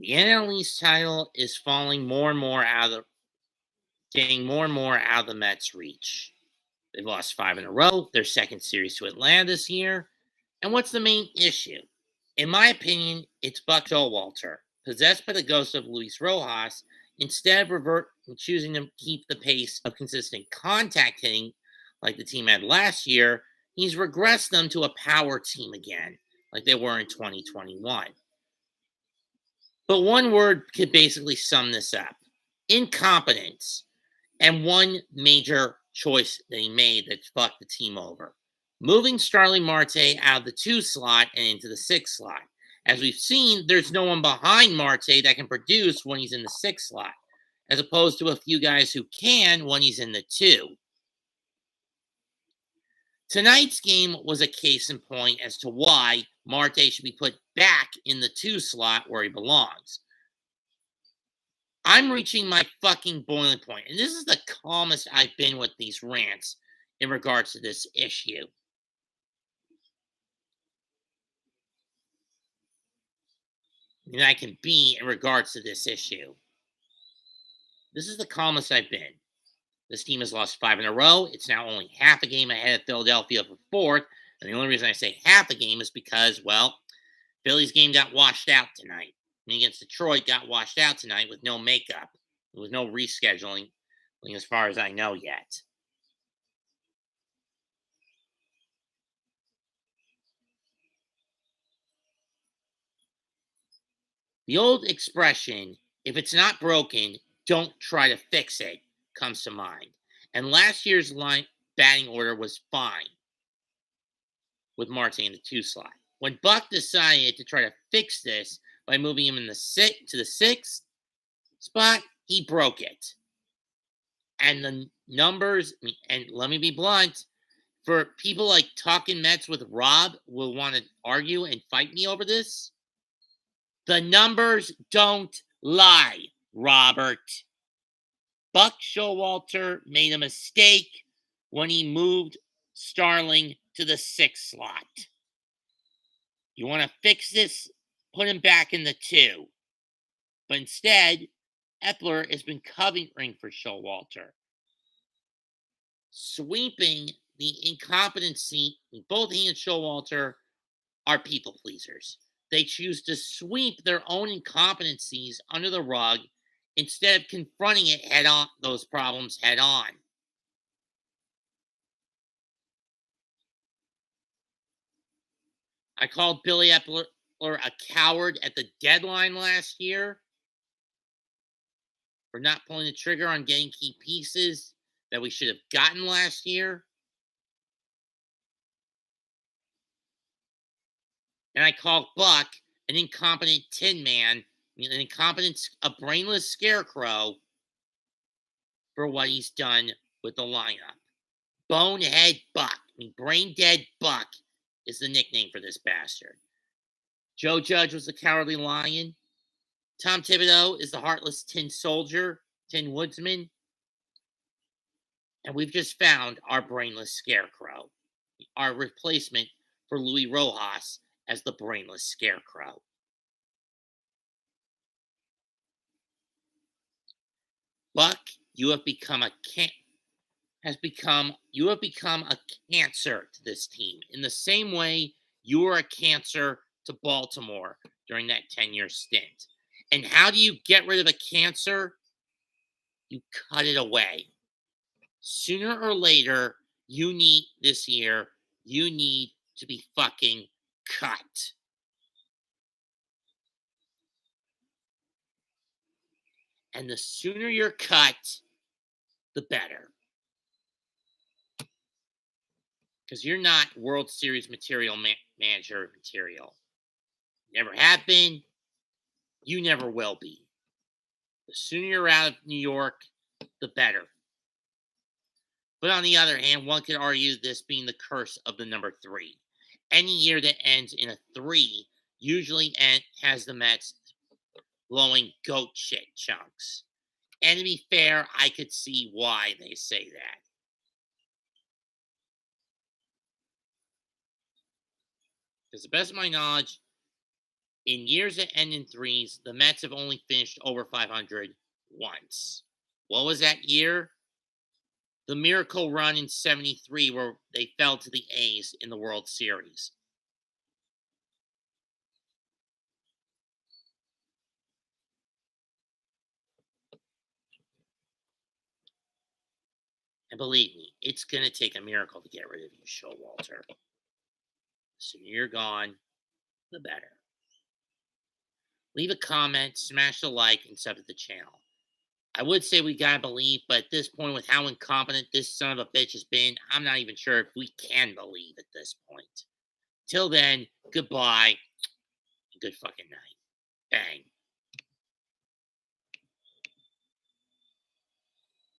The NL East title is falling more and more getting more and more out of the Mets' reach. They've lost 5 in a row, their second series to Atlanta this year. And what's the main issue? In my opinion, it's Buck Showalter, possessed by the ghost of Luis Rojas. Instead of choosing to keep the pace of consistent contact hitting like the team had last year, he's regressed them to a power team again, like they were in 2021. But one word could basically sum this up: incompetence. And one major choice that he made that fucked the team over: moving Starling Marte out of the 2 slot and into the 6 slot. As we've seen, there's no one behind Marte that can produce when he's in the 6 slot, as opposed to a few guys who can when he's in the 2. Tonight's game was a case in point as to why Marte should be put back in the 2 slot where he belongs. I'm reaching my fucking boiling point, and this is the calmest I've been with these rants in regards to this issue. And I can be in regards to this issue. This is the calmest I've been. This team has lost 5 in a row. It's now only half a game ahead of Philadelphia for fourth. And the only reason I say half a game is because, well, Philly's game got washed out tonight. And against Detroit got washed out tonight with no makeup. There was no rescheduling, as far as I know yet. The old expression, if it's not broken, don't try to fix it, comes to mind. And last year's batting order was fine with Marte in the 2 slot. When Buck decided to try to fix this by moving him in the 6th spot, he broke it. And the numbers, and let me be blunt, for people like Talking Mets with Rob will want to argue and fight me over this, the numbers don't lie, Robert. Buck Showalter made a mistake when he moved Starling to the 6th slot. You want to fix this? Put him back in the 2. But instead, Epler has been covering for Showalter, sweeping the incompetency. Both he and Showalter are people pleasers. They choose to sweep their own incompetencies under the rug instead of confronting it head on, those problems head on. I called Billy Epler a coward at the deadline last year for not pulling the trigger on getting key pieces that we should have gotten last year. And I called Buck an incompetent tin man, a brainless scarecrow for what he's done with the lineup. Bonehead Buck, brain dead Buck is the nickname for this bastard. Joe Judge was the cowardly lion. Tom Thibodeau is the heartless tin soldier, tin woodsman. And we've just found our brainless scarecrow, our replacement for Luis Rojas as the brainless scarecrow. Buck, you have become a cancer to this team in the same way you were a cancer to Baltimore during that 10-year stint. And how do you get rid of a cancer? You cut it away. Sooner or later, this year, you need to be fucking cut. And the sooner you're cut, the better. Because you're not World Series material, manager material. Never have been. You never will be. The sooner you're out of New York, the better. But on the other hand, one could argue this being the curse of the number 3. Any year that ends in a 3 usually has the Mets blowing goat shit chunks. And to be fair, I could see why they say that. Because to the best of my knowledge, In years that end in threes, the Mets have only finished over 500 once. What was that year? The miracle run in 73 where they fell to the A's in the World Series. And believe me, it's going to take a miracle to get rid of you, Showalter. The sooner you're gone, the better. Leave a comment, smash the like, and sub to the channel. I would say we gotta believe, but at this point, with how incompetent this son of a bitch has been, I'm not even sure if we can believe at this point. Till then, goodbye. Good fucking night. Bang.